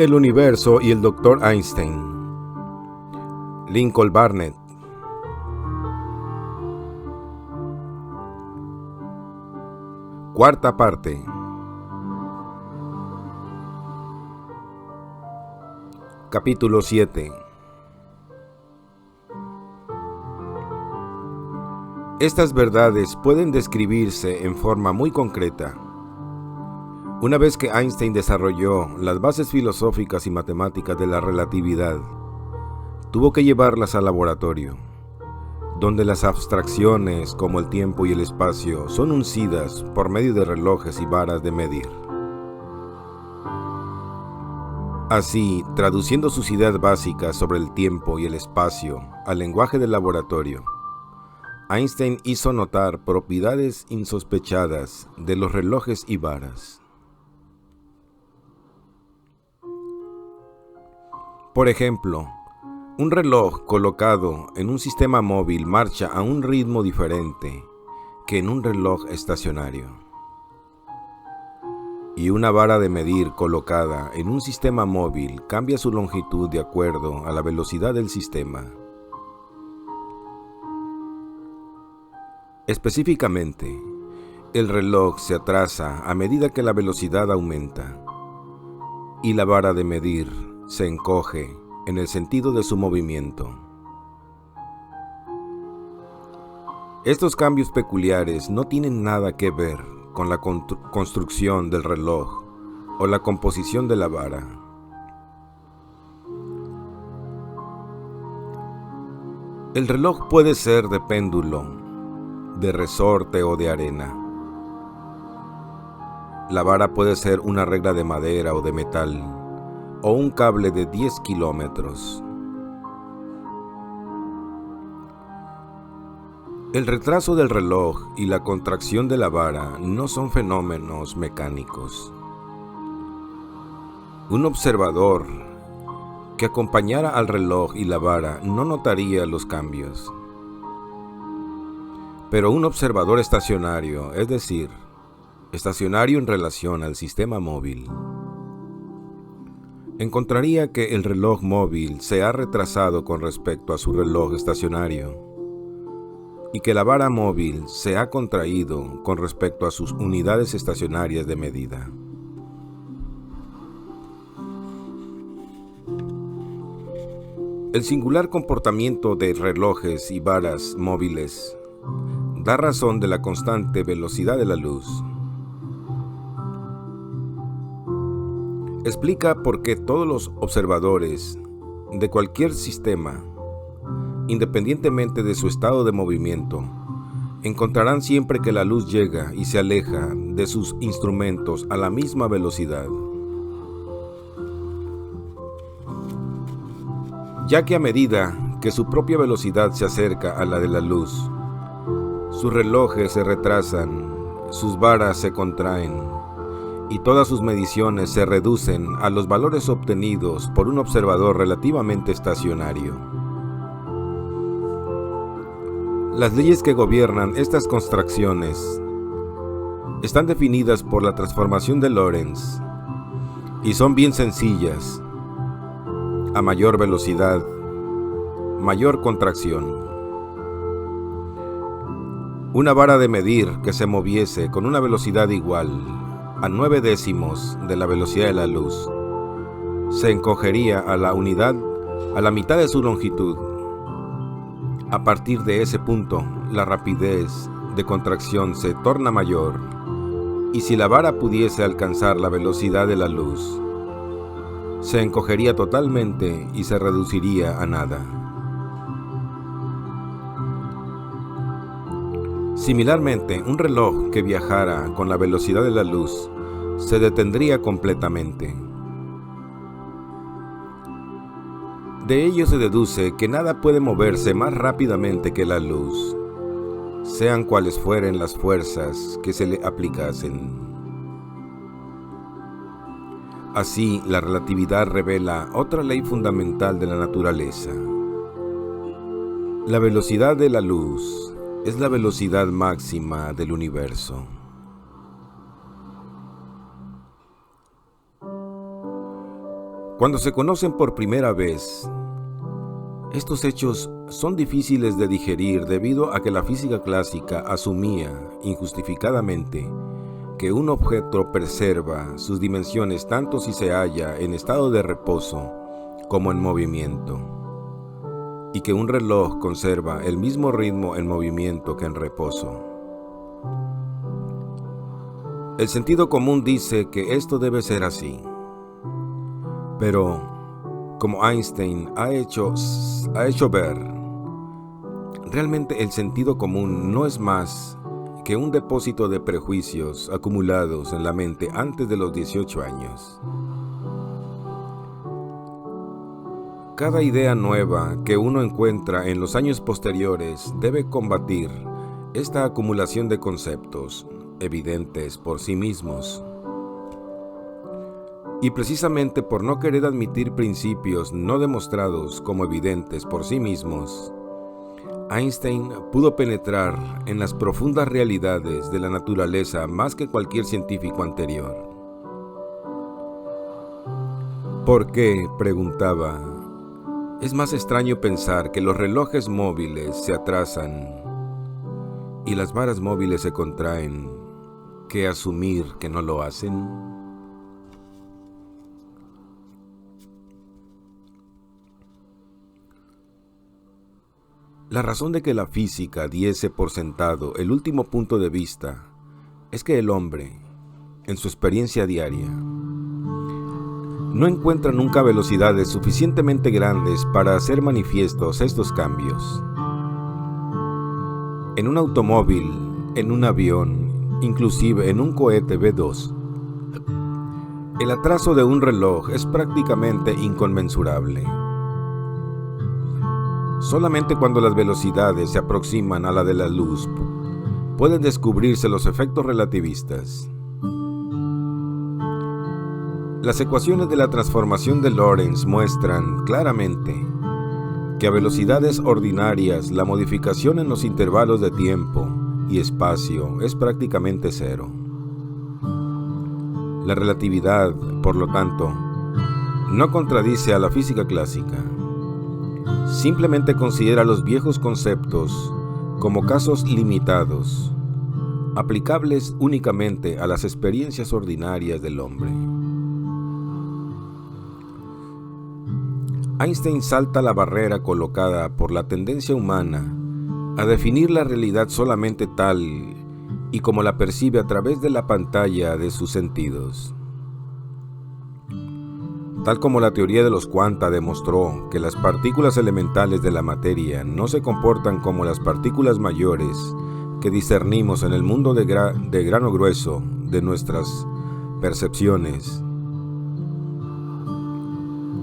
El universo y el Dr. Einstein. Lincoln Barnett. Cuarta parte. Capítulo 7. Estas verdades pueden describirse en forma muy concreta. Una vez que Einstein desarrolló las bases filosóficas y matemáticas de la relatividad, tuvo que llevarlas al laboratorio, donde las abstracciones como el tiempo y el espacio son uncidas por medio de relojes y varas de medir. Así, traduciendo sus ideas básicas sobre el tiempo y el espacio al lenguaje del laboratorio, Einstein hizo notar propiedades insospechadas de los relojes y varas. Por ejemplo, un reloj colocado en un sistema móvil marcha a un ritmo diferente que en un reloj estacionario. Y una vara de medir colocada en un sistema móvil cambia su longitud de acuerdo a la velocidad del sistema. Específicamente, el reloj se atrasa a medida que la velocidad aumenta y la vara de medir se encoge en el sentido de su movimiento. Estos cambios peculiares no tienen nada que ver con la construcción del reloj o la composición de la vara. El reloj puede ser de péndulo, de resorte o de arena. La vara puede ser una regla de madera o de metal, o un cable de 10 kilómetros. El retraso del reloj y la contracción de la vara no son fenómenos mecánicos. Un observador que acompañara al reloj y la vara no notaría los cambios. Pero un observador estacionario, es decir, estacionario en relación al sistema móvil, encontraría que el reloj móvil se ha retrasado con respecto a su reloj estacionario y que la vara móvil se ha contraído con respecto a sus unidades estacionarias de medida. El singular comportamiento de relojes y varas móviles da razón de la constante velocidad de la luz. Explica por qué todos los observadores de cualquier sistema, independientemente de su estado de movimiento, encontrarán siempre que la luz llega y se aleja de sus instrumentos a la misma velocidad. Ya que a medida que su propia velocidad se acerca a la de la luz, sus relojes se retrasan, sus varas se contraen, y todas sus mediciones se reducen a los valores obtenidos por un observador relativamente estacionario. Las leyes que gobiernan estas contracciones están definidas por la transformación de Lorentz y son bien sencillas. A mayor velocidad, mayor contracción. Una vara de medir que se moviese con una velocidad igual a 9 décimos de la velocidad de la luz, se encogería a la mitad de su longitud. A partir de ese punto, la rapidez de contracción se torna mayor, y si la vara pudiese alcanzar la velocidad de la luz, se encogería totalmente y se reduciría a nada. Similarmente, un reloj que viajara con la velocidad de la luz se detendría completamente. De ello se deduce que nada puede moverse más rápidamente que la luz, sean cuales fueren las fuerzas que se le aplicasen. Así, la relatividad revela otra ley fundamental de la naturaleza. La velocidad de la luz es la velocidad máxima del universo. Cuando se conocen por primera vez, estos hechos son difíciles de digerir debido a que la física clásica asumía, injustificadamente, que un objeto preserva sus dimensiones tanto si se halla en estado de reposo como en movimiento, y que un reloj conserva el mismo ritmo en movimiento que en reposo. El sentido común dice que esto debe ser así, pero como Einstein ha hecho ver, realmente el sentido común no es más que un depósito de prejuicios acumulados en la mente antes de los 18 años. Cada idea nueva que uno encuentra en los años posteriores debe combatir esta acumulación de conceptos evidentes por sí mismos. Y precisamente por no querer admitir principios no demostrados como evidentes por sí mismos, Einstein pudo penetrar en las profundas realidades de la naturaleza más que cualquier científico anterior. ¿Por qué?, preguntaba. Es más extraño pensar que los relojes móviles se atrasan y las varas móviles se contraen que asumir que no lo hacen. La razón de que la física diese por sentado el último punto de vista es que el hombre, en su experiencia diaria, no encuentra nunca velocidades suficientemente grandes para hacer manifiestos estos cambios. En un automóvil, en un avión, inclusive en un cohete B-2, el atraso de un reloj es prácticamente inconmensurable. Solamente cuando las velocidades se aproximan a la de la luz pueden descubrirse los efectos relativistas. Las ecuaciones de la transformación de Lorentz muestran claramente que a velocidades ordinarias la modificación en los intervalos de tiempo y espacio es prácticamente cero. La relatividad, por lo tanto, no contradice a la física clásica. Simplemente considera los viejos conceptos como casos limitados, aplicables únicamente a las experiencias ordinarias del hombre. Einstein salta la barrera colocada por la tendencia humana a definir la realidad solamente tal y como la percibe a través de la pantalla de sus sentidos. Tal como la teoría de los cuanta demostró que las partículas elementales de la materia no se comportan como las partículas mayores que discernimos en el mundo de grano grueso de nuestras percepciones.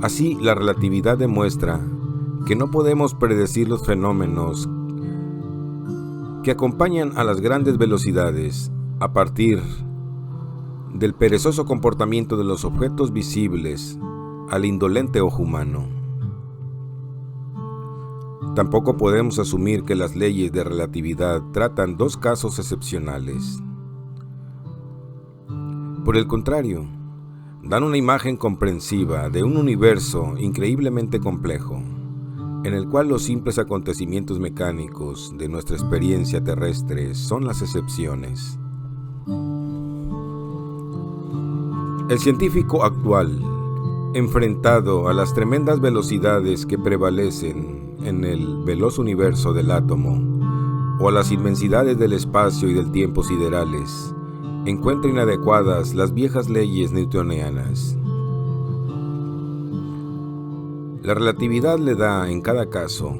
Así, la relatividad demuestra que no podemos predecir los fenómenos que acompañan a las grandes velocidades a partir del perezoso comportamiento de los objetos visibles al indolente ojo humano. Tampoco podemos asumir que las leyes de relatividad tratan dos casos excepcionales. Por el contrario, dan una imagen comprensiva de un universo increíblemente complejo, en el cual los simples acontecimientos mecánicos de nuestra experiencia terrestre son las excepciones. El científico actual, enfrentado a las tremendas velocidades que prevalecen en el veloz universo del átomo, o a las inmensidades del espacio y del tiempo siderales, encuentra inadecuadas las viejas leyes newtonianas. La relatividad le da, en cada caso,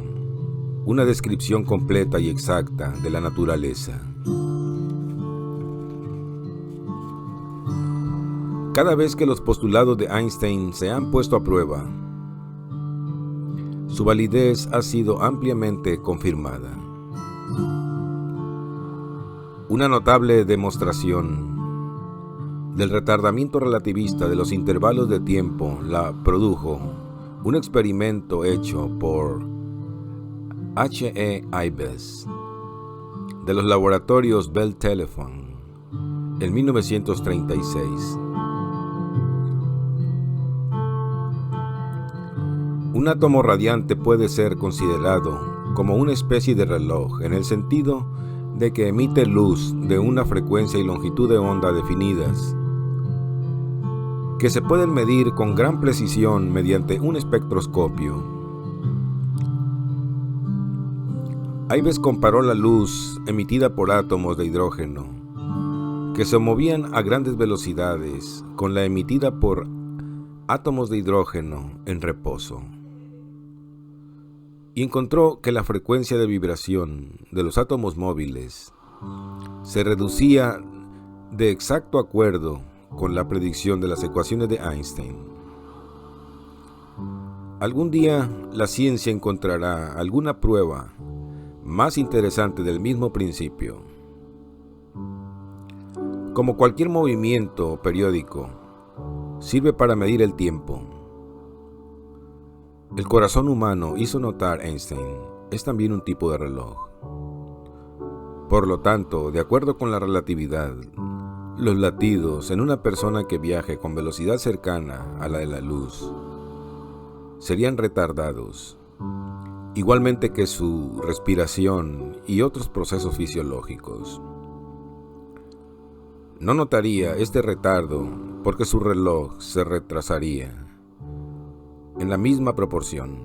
una descripción completa y exacta de la naturaleza. Cada vez que los postulados de Einstein se han puesto a prueba, su validez ha sido ampliamente confirmada. Una notable demostración del retardamiento relativista de los intervalos de tiempo la produjo un experimento hecho por H.E. Ives de los laboratorios Bell Telephone en 1936. Un átomo radiante puede ser considerado como una especie de reloj en el sentido de que emite luz de una frecuencia y longitud de onda definidas, que se pueden medir con gran precisión mediante un espectroscopio. Ives comparó la luz emitida por átomos de hidrógeno, que se movían a grandes velocidades, con la emitida por átomos de hidrógeno en reposo, y encontró que la frecuencia de vibración de los átomos móviles se reducía de exacto acuerdo con la predicción de las ecuaciones de Einstein. Algún día la ciencia encontrará alguna prueba más interesante del mismo principio. Como cualquier movimiento periódico, sirve para medir el tiempo. El corazón humano, hizo notar Einstein, es también un tipo de reloj. Por lo tanto, de acuerdo con la relatividad, los latidos en una persona que viaje con velocidad cercana a la de la luz serían retardados, igualmente que su respiración y otros procesos fisiológicos. No notaría este retardo porque su reloj se retrasaría en la misma proporción.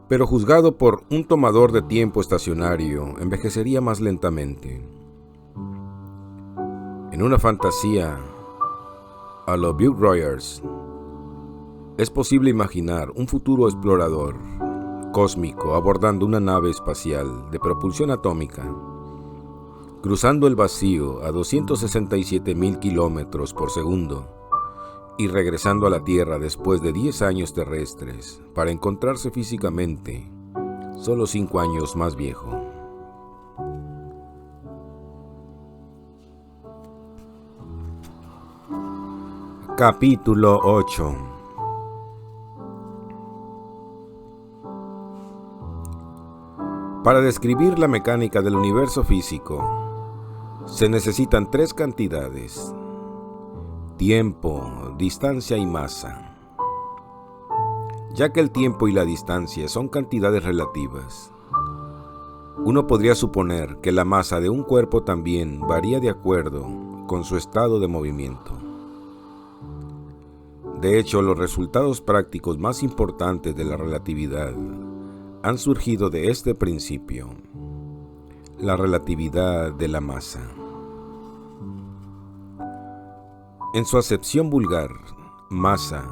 Pero juzgado por un tomador de tiempo estacionario, envejecería más lentamente. En una fantasía a los Buck Rogers, es posible imaginar un futuro explorador cósmico abordando una nave espacial de propulsión atómica, cruzando el vacío a 267,000 kilómetros por segundo y regresando a la Tierra después de 10 años terrestres para encontrarse físicamente solo 5 años más viejo. Capítulo 8. Para describir la mecánica del universo físico, se necesitan 3 cantidades: tiempo, distancia y masa. Ya que el tiempo y la distancia son cantidades relativas, uno podría suponer que la masa de un cuerpo también varía de acuerdo con su estado de movimiento. De hecho, los resultados prácticos más importantes de la relatividad han surgido de este principio: la relatividad de la masa. En su acepción vulgar, masa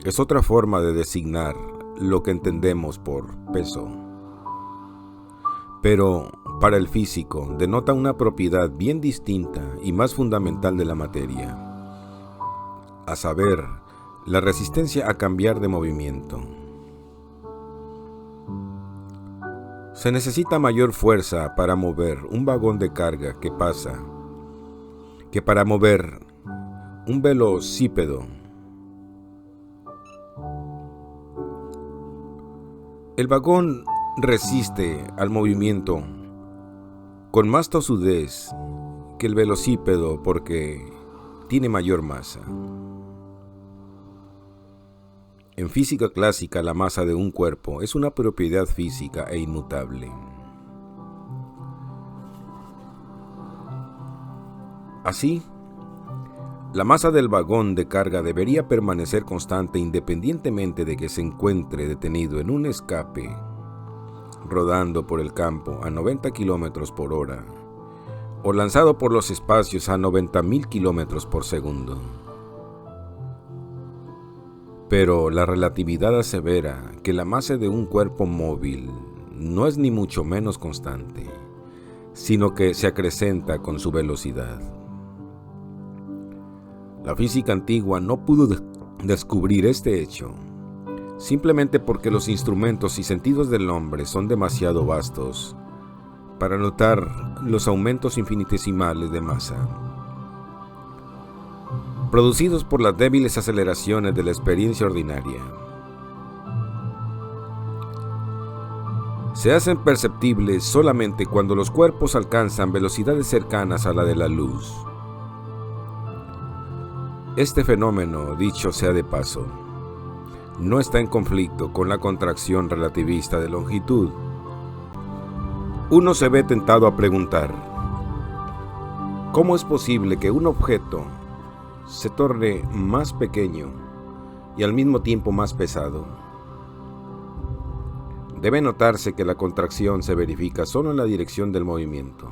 es otra forma de designar lo que entendemos por peso. Pero para el físico denota una propiedad bien distinta y más fundamental de la materia, a saber, la resistencia a cambiar de movimiento. Se necesita mayor fuerza para mover un vagón de carga que para mover un velocípedo. El vagón resiste al movimiento con más tosudez que el velocípedo porque tiene mayor masa. En física clásica, la masa de un cuerpo es una propiedad física e inmutable. Así, la masa del vagón de carga debería permanecer constante independientemente de que se encuentre detenido en un escape, rodando por el campo a 90 kilómetros por hora o lanzado por los espacios a 90,000 kilómetros por segundo. Pero la relatividad asevera que la masa de un cuerpo móvil no es ni mucho menos constante, sino que se acrecenta con su velocidad. La física antigua no pudo descubrir este hecho, simplemente porque los instrumentos y sentidos del hombre son demasiado vastos para notar los aumentos infinitesimales de masa, producidos por las débiles aceleraciones de la experiencia ordinaria. Se hacen perceptibles solamente cuando los cuerpos alcanzan velocidades cercanas a la de la luz. Este fenómeno, dicho sea de paso, no está en conflicto con la contracción relativista de longitud. Uno se ve tentado a preguntar, ¿cómo es posible que un objeto se torne más pequeño y al mismo tiempo más pesado? Debe notarse que la contracción se verifica solo en la dirección del movimiento.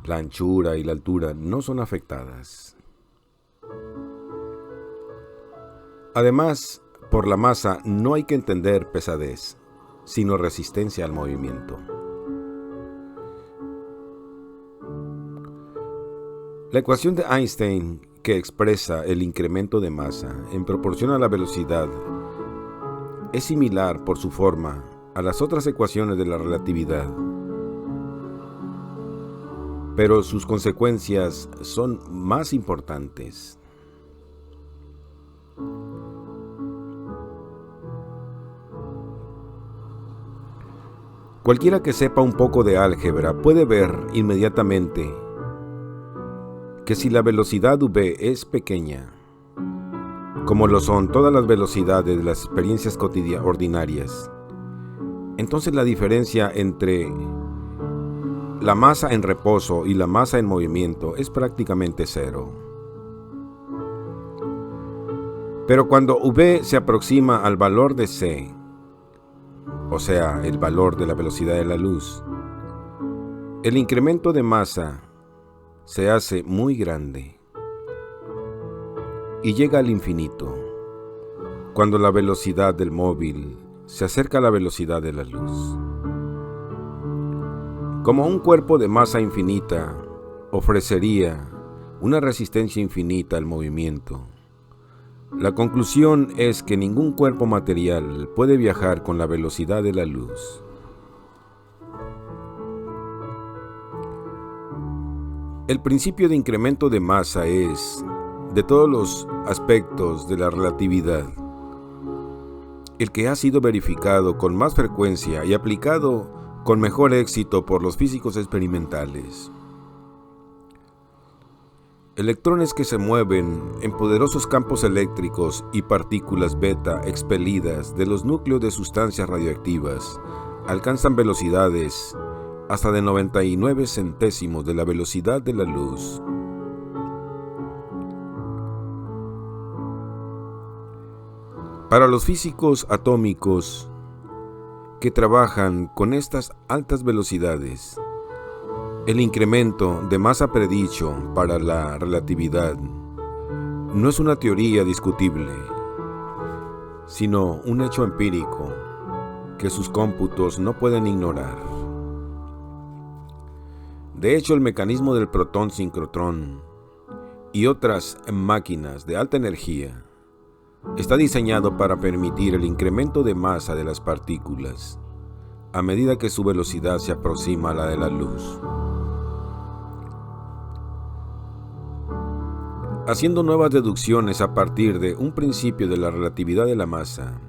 La anchura y la altura no son afectadas. Además, por la masa no hay que entender pesadez, sino resistencia al movimiento. La ecuación de Einstein, que expresa el incremento de masa en proporción a la velocidad, es similar por su forma a las otras ecuaciones de la relatividad, pero sus consecuencias son más importantes. Cualquiera que sepa un poco de álgebra puede ver inmediatamente que si la velocidad v es pequeña, como lo son todas las velocidades de las experiencias ordinarias, entonces la diferencia entre la masa en reposo y la masa en movimiento es prácticamente cero. Pero cuando v se aproxima al valor de c, o sea, el valor de la velocidad de la luz, el incremento de masa se hace muy grande y llega al infinito cuando la velocidad del móvil se acerca a la velocidad de la luz. Como un cuerpo de masa infinita ofrecería una resistencia infinita al movimiento, la conclusión es que ningún cuerpo material puede viajar con la velocidad de la luz. El principio de incremento de masa es, de todos los aspectos de la relatividad, el que ha sido verificado con más frecuencia y aplicado con mejor éxito por los físicos experimentales. Electrones que se mueven en poderosos campos eléctricos y partículas beta expelidas de los núcleos de sustancias radioactivas alcanzan velocidades hasta de 99 centésimos de la velocidad de la luz. Para los físicos atómicos que trabajan con estas altas velocidades, el incremento de masa predicho para la relatividad no es una teoría discutible, sino un hecho empírico que sus cómputos no pueden ignorar. De hecho, el mecanismo del protón-sincrotrón y otras máquinas de alta energía está diseñado para permitir el incremento de masa de las partículas a medida que su velocidad se aproxima a la de la luz. Haciendo nuevas deducciones a partir de un principio de la relatividad de la masa,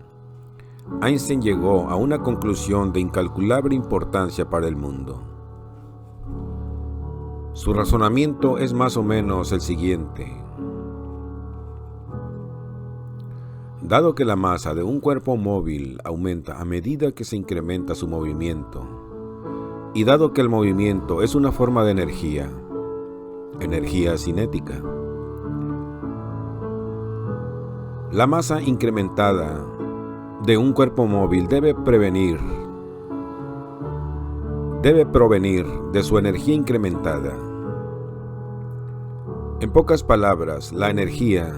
Einstein llegó a una conclusión de incalculable importancia para el mundo. Su razonamiento es más o menos el siguiente. Dado que la masa de un cuerpo móvil aumenta a medida que se incrementa su movimiento, y dado que el movimiento es una forma de energía cinética, la masa incrementada de un cuerpo móvil debe provenir de su energía incrementada. En pocas palabras, la energía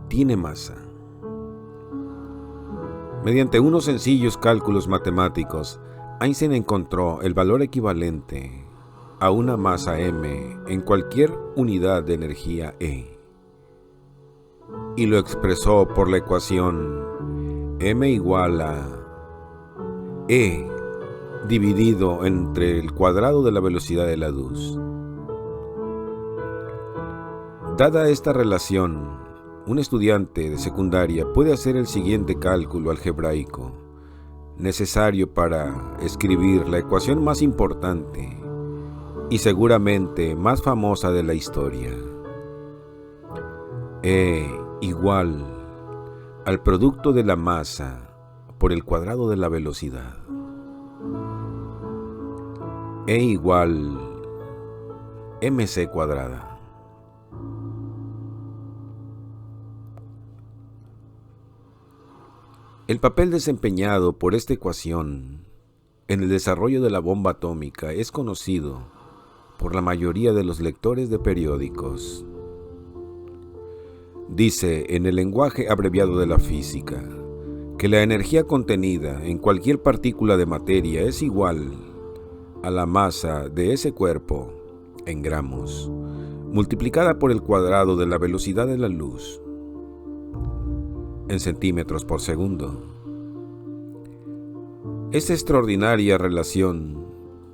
tiene masa. Mediante unos sencillos cálculos matemáticos, Einstein encontró el valor equivalente a una masa m en cualquier unidad de energía E, y lo expresó por la ecuación m igual a E dividido entre el cuadrado de la velocidad de la luz. Dada esta relación, un estudiante de secundaria puede hacer el siguiente cálculo algebraico necesario para escribir la ecuación más importante y seguramente más famosa de la historia. E igual al producto de la masa por el cuadrado de la velocidad. E igual mc cuadrada. El papel desempeñado por esta ecuación en el desarrollo de la bomba atómica es conocido por la mayoría de los lectores de periódicos. Dice en el lenguaje abreviado de la física que la energía contenida en cualquier partícula de materia es igual a la masa de ese cuerpo en gramos, multiplicada por el cuadrado de la velocidad de la luz, en centímetros por segundo. Esta extraordinaria relación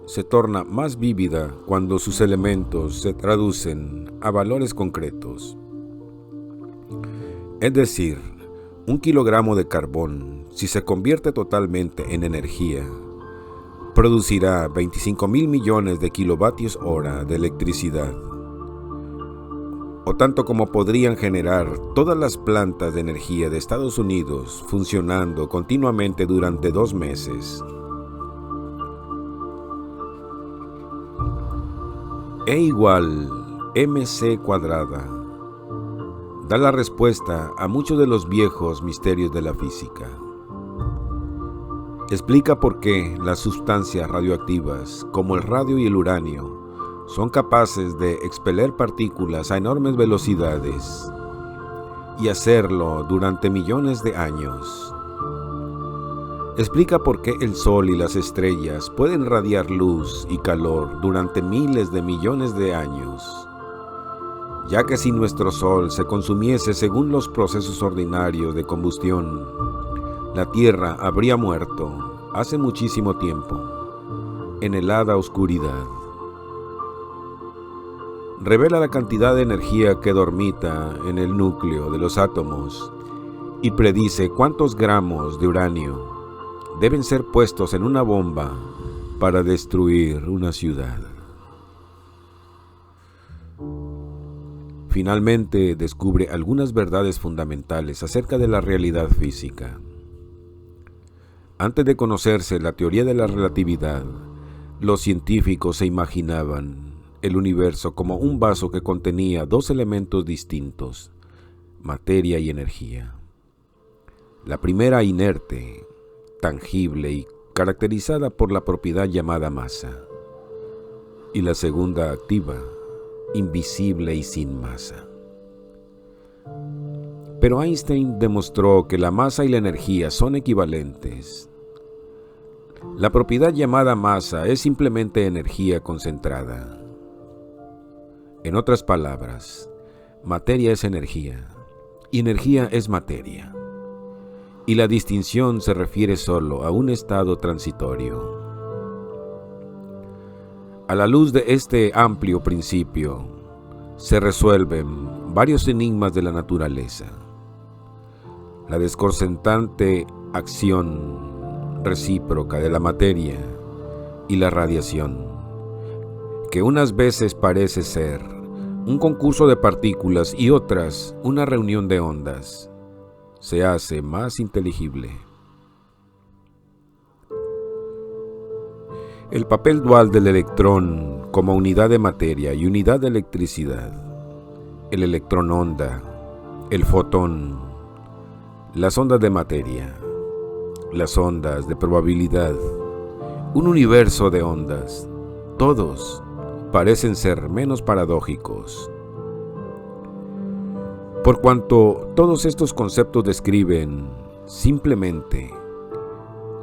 se torna más vívida cuando sus elementos se traducen a valores concretos. Es decir, 1 kilogramo de carbón, si se convierte totalmente en energía, producirá 25.000 millones de kilovatios hora de electricidad, o tanto como podrían generar todas las plantas de energía de Estados Unidos funcionando continuamente durante 2 meses. E igual mc cuadrada da la respuesta a muchos de los viejos misterios de la física. Explica por qué las sustancias radioactivas, como el radio y el uranio, son capaces de expeler partículas a enormes velocidades y hacerlo durante millones de años. Explica por qué el Sol y las estrellas pueden radiar luz y calor durante miles de millones de años, ya que si nuestro Sol se consumiese según los procesos ordinarios de combustión, la Tierra habría muerto hace muchísimo tiempo, en helada oscuridad. Revela la cantidad de energía que dormita en el núcleo de los átomos y predice cuántos gramos de uranio deben ser puestos en una bomba para destruir una ciudad. Finalmente descubre algunas verdades fundamentales acerca de la realidad física. Antes de conocerse la teoría de la relatividad, los científicos se imaginaban el universo como un vaso que contenía 2 elementos distintos, materia y energía. La primera inerte, tangible y caracterizada por la propiedad llamada masa, y la segunda activa, invisible y sin masa. Pero Einstein demostró que la masa y la energía son equivalentes. La propiedad llamada masa es simplemente energía concentrada. En otras palabras, materia es energía y energía es materia. Y la distinción se refiere solo a un estado transitorio. A la luz de este amplio principio, se resuelven varios enigmas de la naturaleza. La desconcertante acción recíproca de la materia y la radiación, que unas veces parece ser un concurso de partículas y otras una reunión de ondas, se hace más inteligible. El papel dual del electrón como unidad de materia y unidad de electricidad, el electrón onda, el fotón, las ondas de materia, las ondas de probabilidad, un universo de ondas, todos parecen ser menos paradójicos. Por cuanto todos estos conceptos describen simplemente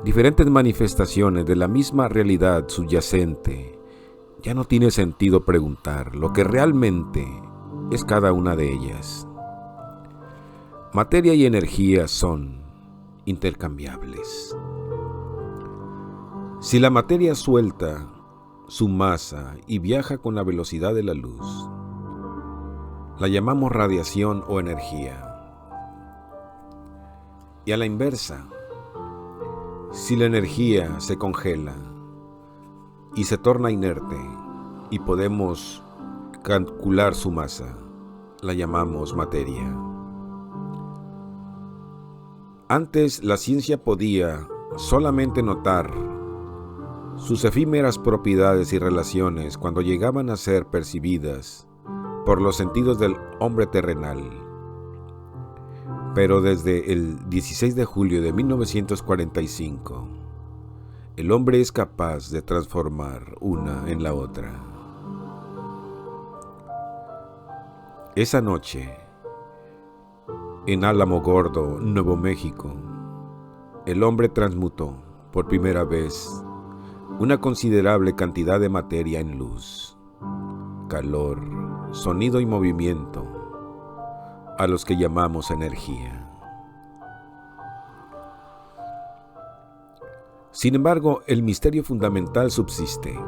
diferentes manifestaciones de la misma realidad subyacente, ya no tiene sentido preguntar lo que realmente es cada una de ellas. Materia y energía son intercambiables. Si la materia suelta su masa y viaja con la velocidad de la luz, la llamamos radiación o energía. Y a la inversa, si la energía se congela y se torna inerte y podemos calcular su masa, la llamamos materia. Antes la ciencia podía solamente notar sus efímeras propiedades y relaciones cuando llegaban a ser percibidas por los sentidos del hombre terrenal. Pero desde el 16 de julio de 1945, el hombre es capaz de transformar una en la otra. Esa noche, en Alamogordo, Nuevo México, el hombre transmutó por primera vez una considerable cantidad de materia en luz, calor, sonido y movimiento, a los que llamamos energía. Sin embargo, el misterio fundamental subsiste.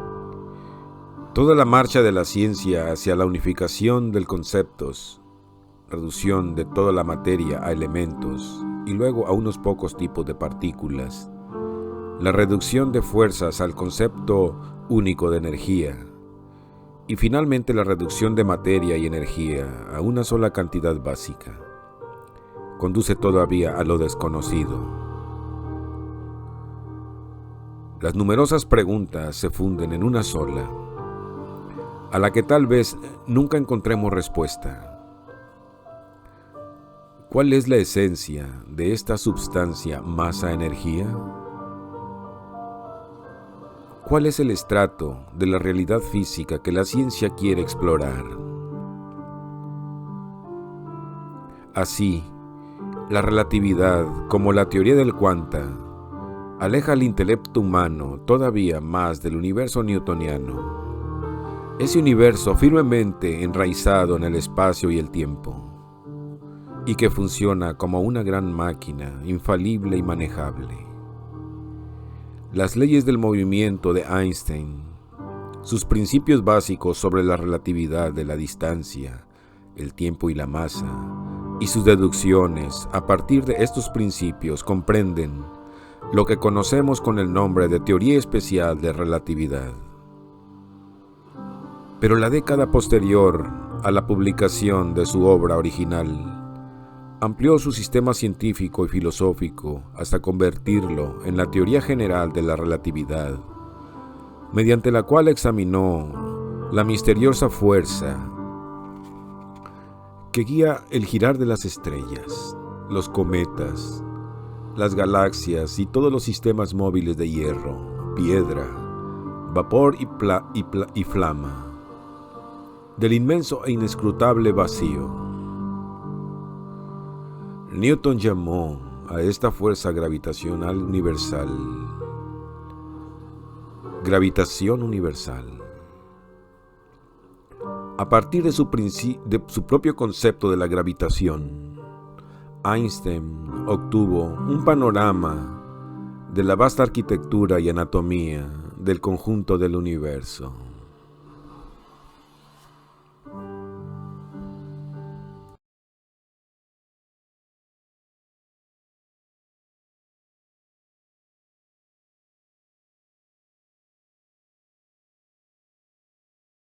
Toda la marcha de la ciencia hacia la unificación de conceptos, reducción de toda la materia a elementos y luego a unos pocos tipos de partículas, la reducción de fuerzas al concepto único de energía y finalmente la reducción de materia y energía a una sola cantidad básica, conduce todavía a lo desconocido. Las numerosas preguntas se funden en una sola, a la que tal vez nunca encontremos respuesta. ¿Cuál es la esencia de esta substancia masa-energía? ¿Cuál es el estrato de la realidad física que la ciencia quiere explorar? Así, la relatividad, como la teoría del cuanta, aleja al intelecto humano todavía más del universo newtoniano. Ese universo firmemente enraizado en el espacio y el tiempo, y que funciona como una gran máquina infalible y manejable. Las leyes del movimiento de Einstein, sus principios básicos sobre la relatividad de la distancia, el tiempo y la masa, y sus deducciones a partir de estos principios comprenden lo que conocemos con el nombre de teoría especial de relatividad. Pero la década posterior a la publicación de su obra original amplió su sistema científico y filosófico hasta convertirlo en la teoría general de la relatividad, mediante la cual examinó la misteriosa fuerza que guía el girar de las estrellas, los cometas, las galaxias y todos los sistemas móviles de hierro, piedra, vapor y flama, del inmenso e inescrutable vacío. Newton llamó a esta fuerza gravitacional universal gravitación universal. A partir de su propio concepto de la gravitación, Einstein obtuvo un panorama de la vasta arquitectura y anatomía del conjunto del universo.